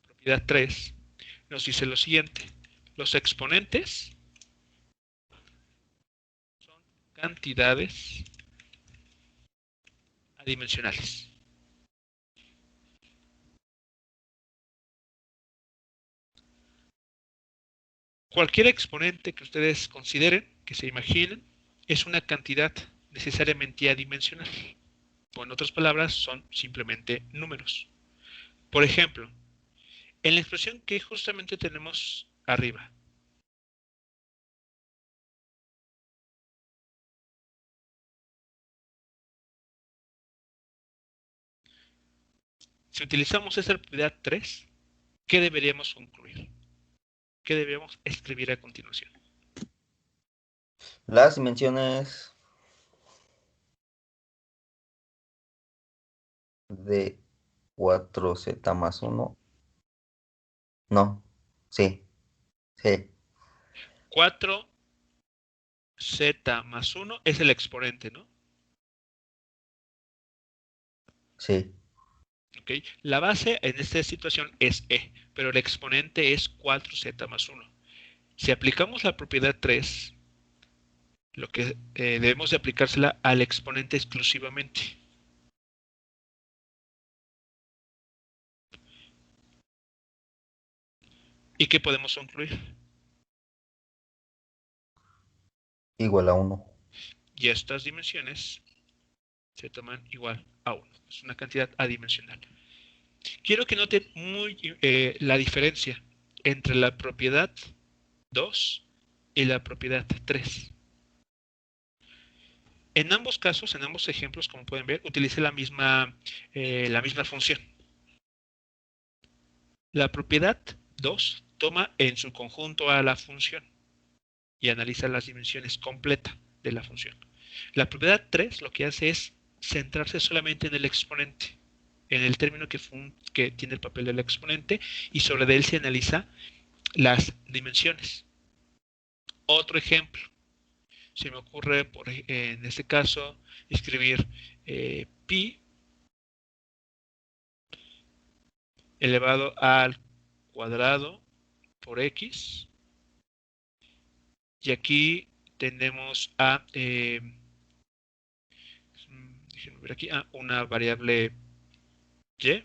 propiedad 3, nos dice lo siguiente. Los exponentes son cantidades adimensionales. Cualquier exponente que ustedes consideren, que se imaginen, es una cantidad necesariamente adimensional. O en otras palabras, son simplemente números. Por ejemplo, en la expresión que justamente tenemos arriba, si utilizamos esa propiedad 3, ¿qué deberíamos concluir? ¿Qué debemos escribir a continuación? Las dimensiones de 4Z más 1. No, sí, sí. 4Z más 1 es el exponente, ¿no? Sí. ¿Okay? La base en esta situación es E, pero el exponente es 4Z más 1. Si aplicamos la propiedad 3, lo que debemos de aplicársela al exponente exclusivamente. ¿Y qué podemos concluir? Igual a 1. Y estas dimensiones se toman igual a 1. Es una cantidad adimensional. Quiero que noten la diferencia entre la propiedad 2 y la propiedad 3. En ambos casos, en ambos ejemplos, como pueden ver, utilicé la misma función. La propiedad 2 toma en su conjunto a la función y analiza las dimensiones completas de la función. La propiedad 3 lo que hace es centrarse solamente en el exponente, en el término que tiene el papel del exponente y sobre él se analiza las dimensiones. Otro ejemplo, se me ocurre en este caso escribir pi elevado al cuadrado por x, y aquí tenemos a déjenme ver aquí, una variable y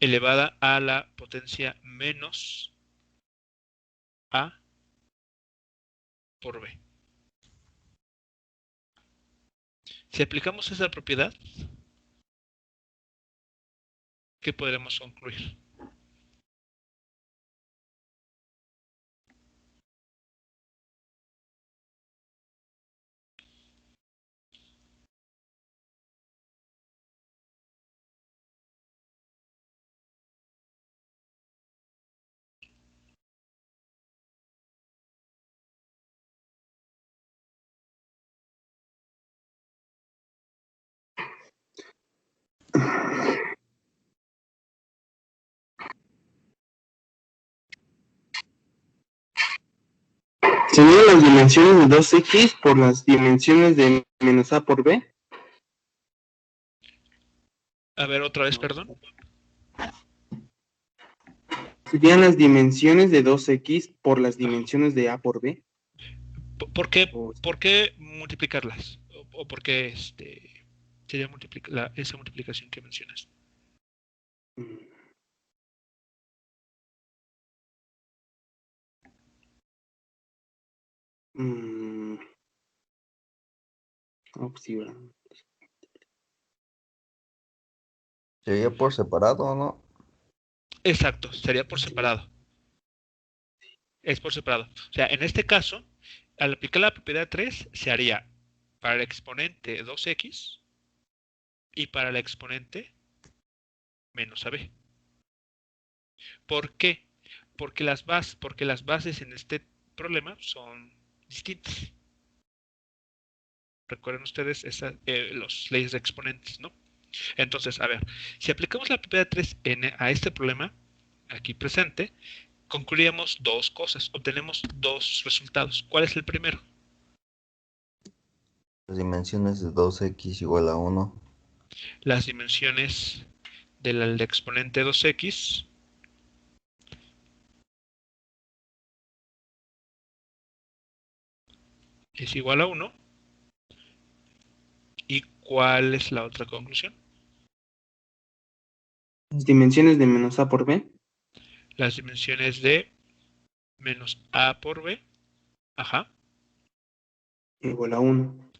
elevada a la potencia menos a por b. Si aplicamos esa propiedad, ¿qué podremos concluir? ¿Serían las dimensiones de 2x por las dimensiones de menos a por b? A ver, otra vez, perdón. ¿Serían las dimensiones de 2x por las dimensiones de a por b? ¿Por qué multiplicarlas? ¿O por qué sería esa multiplicación que mencionas? ¿Sería por separado o no? Exacto, sería por separado. Es por separado. O sea, en este caso, al aplicar la propiedad 3, se haría para el exponente 2x y para el exponente menos ab. ¿Por qué? Porque las bases en este problema son distintas. Recuerden ustedes las leyes de exponentes, ¿no? Entonces, a ver, si aplicamos la propiedad 3 a este problema, aquí presente, concluiríamos dos cosas, obtenemos dos resultados. ¿Cuál es el primero? Las dimensiones de 2x igual a 1. Las dimensiones del exponente 2x es igual a 1. ¿Y cuál es la otra conclusión? ¿Las dimensiones de menos a por b? Las dimensiones de menos a por b, ajá, Igual a 1.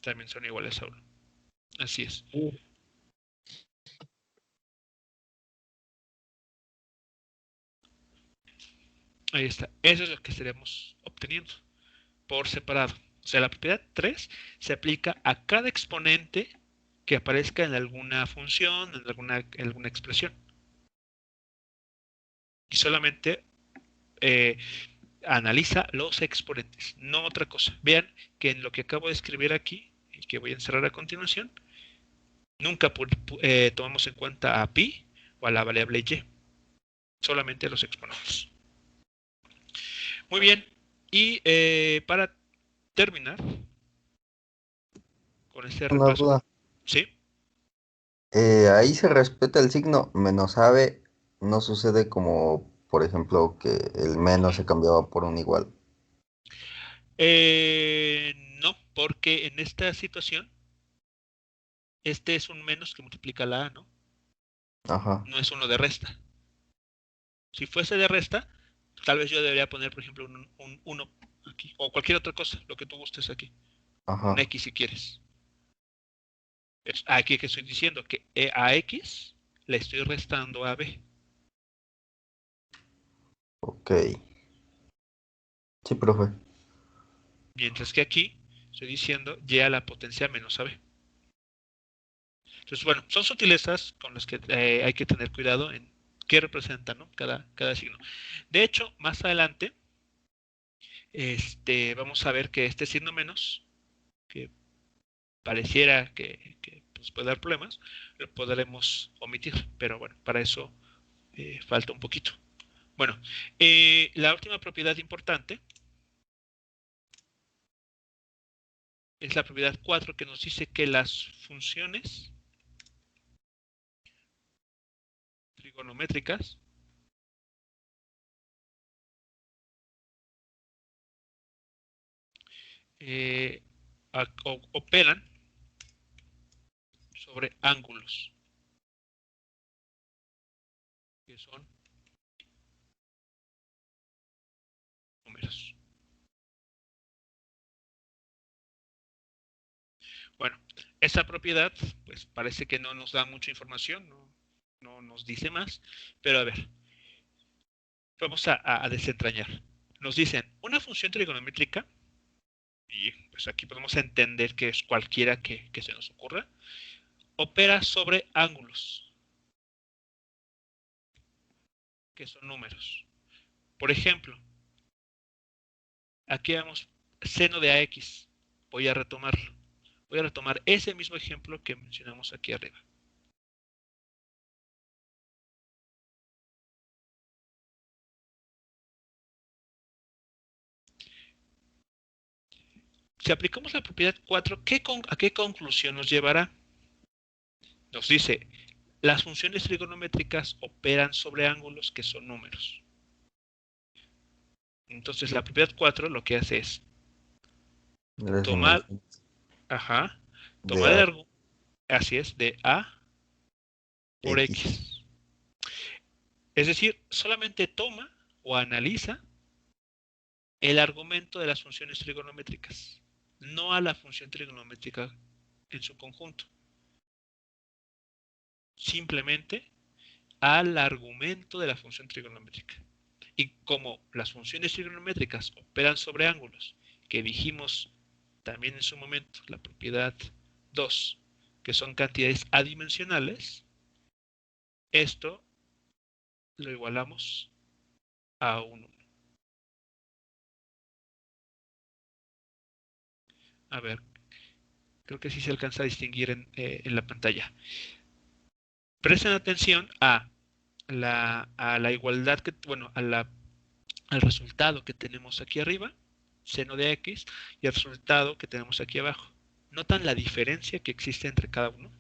también son iguales a 1. Así es. Ahí está. Eso es lo que estaremos obteniendo por separado. O sea, la propiedad 3 se aplica a cada exponente que aparezca en alguna función, en alguna expresión. Y solamente analiza los exponentes, no otra cosa. Vean que en lo que acabo de escribir aquí, y que voy a encerrar a continuación, nunca tomamos en cuenta a pi o a la variable y, solamente los exponentes. Muy bien, y para terminar con este Una repaso, duda. ¿sí? Ahí se respeta el signo menos ave, no sucede como, por ejemplo, que el menos se cambiaba por un igual. No, porque en esta situación, este es un menos que multiplica la a, ¿no? Ajá, No es uno de resta. Si fuese de resta, tal vez yo debería poner, por ejemplo, un 1 aquí, o cualquier otra cosa, lo que tú gustes aquí. ajá. Un X si quieres. Aquí que estoy diciendo que a X le estoy restando a B. Ok. Sí, profe. Mientras que aquí estoy diciendo y a la potencia menos a B. Entonces, bueno, son sutilezas con las que hay que tener cuidado en qué representa, ¿no? cada signo. De hecho, más adelante, vamos a ver que este signo menos, que pareciera que pues, nos puede dar problemas, lo podremos omitir, pero bueno, para eso falta un poquito. Bueno, la última propiedad importante es la propiedad 4, que nos dice que las funciones trigonométricas operan sobre ángulos, que son números. Bueno, esta propiedad, pues parece que no nos da mucha información, no nos dice más, pero a ver, vamos a desentrañar. Nos dicen una función trigonométrica, y pues aquí podemos entender que es cualquiera que se nos ocurra, opera sobre ángulos, que son números. Por ejemplo, aquí vemos seno de AX. Voy a retomarlo. Voy a retomar ese mismo ejemplo que mencionamos aquí arriba. Si aplicamos la propiedad 4, ¿a qué conclusión nos llevará? Nos dice, las funciones trigonométricas operan sobre ángulos que son números. Entonces la propiedad 4 lo que hace es Las tomar, dimensiones de tomar el A, argumento, así es, de A por X. X. Es decir, solamente toma o analiza el argumento de las funciones trigonométricas, no a la función trigonométrica en su conjunto. Simplemente al argumento de la función trigonométrica. Y como las funciones trigonométricas operan sobre ángulos, que dijimos también en su momento, la propiedad 2, que son cantidades adimensionales, esto lo igualamos a un 1. A ver, creo que sí se alcanza a distinguir en la pantalla. Presten atención a la igualdad que, bueno, al resultado que tenemos aquí arriba, seno de X, y el resultado que tenemos aquí abajo. ¿Notan la diferencia que existe entre cada uno?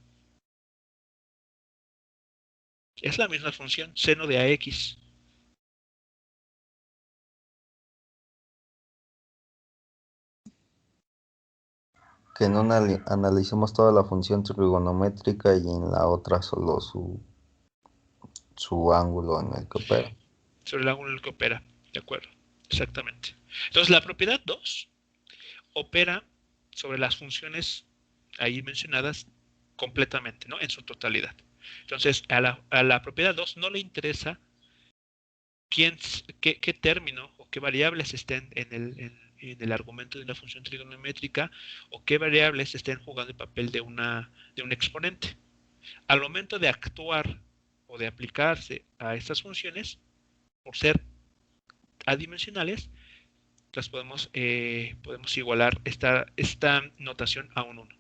Es la misma función, seno de AX. Que en una analicemos toda la función trigonométrica y en la otra solo su ángulo en el que opera. Sobre el ángulo en el que opera. De acuerdo, exactamente. Entonces la propiedad 2 opera sobre las funciones ahí mencionadas completamente, ¿no? En su totalidad. Entonces a la propiedad 2 no le interesa qué término o qué variables estén en el argumento de una función trigonométrica o qué variables estén jugando el papel de un exponente. Al momento de actuar o de aplicarse a estas funciones, por ser adimensionales, las podemos igualar esta notación a un 1.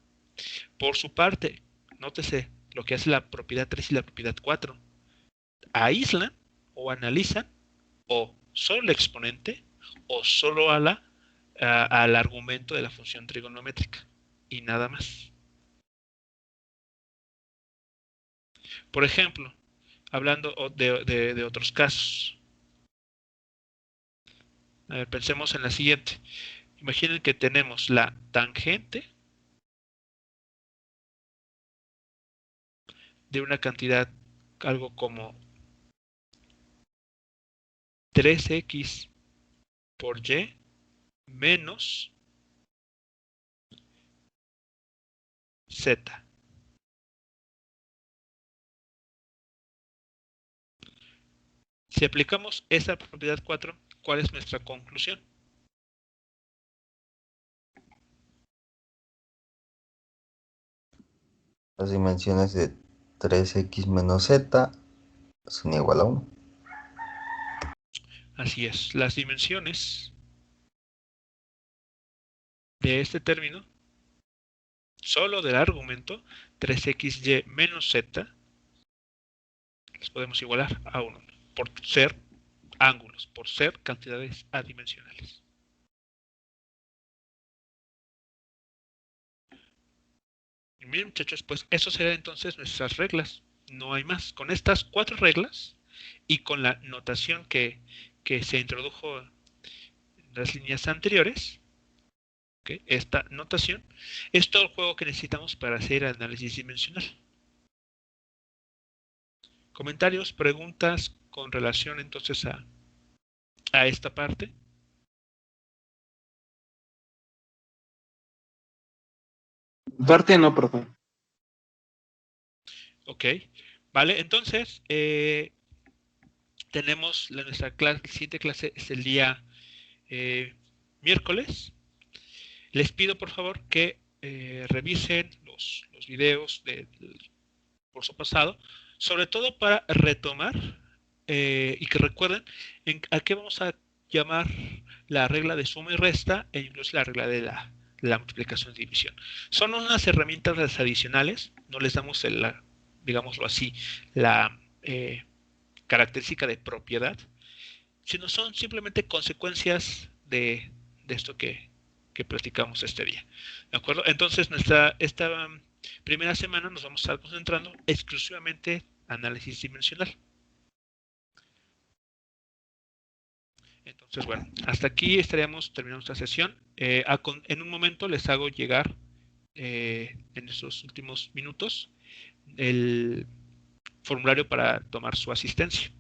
Por su parte, nótese lo que hace la propiedad 3 y la propiedad 4. Aíslan o analizan o solo el exponente o solo al argumento de la función trigonométrica y nada más. Por ejemplo, hablando de otros casos. A ver, pensemos en la siguiente. Imaginen que tenemos la tangente de una cantidad, algo como 3x por y menos z. Si aplicamos esa propiedad 4, ¿cuál es nuestra conclusión? Las dimensiones de 3x menos z son igual a 1. Así es, las dimensiones de este término solo del argumento 3xy menos z, los podemos igualar a 1, por ser ángulos, por ser cantidades adimensionales. Y bien, muchachos, pues eso serán entonces nuestras reglas. No hay más. Con estas 4 reglas y con la notación que se introdujo en las líneas anteriores, ¿okay? Esta notación es todo el juego que necesitamos para hacer análisis dimensional. ¿Comentarios, preguntas con relación entonces a esta parte? Parte no, profe. Ok, vale, entonces tenemos nuestra siguiente clase es el día miércoles. Les pido por favor que revisen los videos del curso pasado, sobre todo para retomar y que recuerden a qué vamos a llamar la regla de suma y resta e incluso la regla de la multiplicación y división. Son unas herramientas adicionales, no les damos digámoslo así, la característica de propiedad, sino son simplemente consecuencias de esto que platicamos este día. ¿De acuerdo? Entonces, esta primera semana nos vamos a estar concentrando exclusivamente en análisis dimensional. Entonces, bueno, hasta aquí estaríamos terminando esta sesión. En un momento les hago llegar en estos últimos minutos el formulario para tomar su asistencia.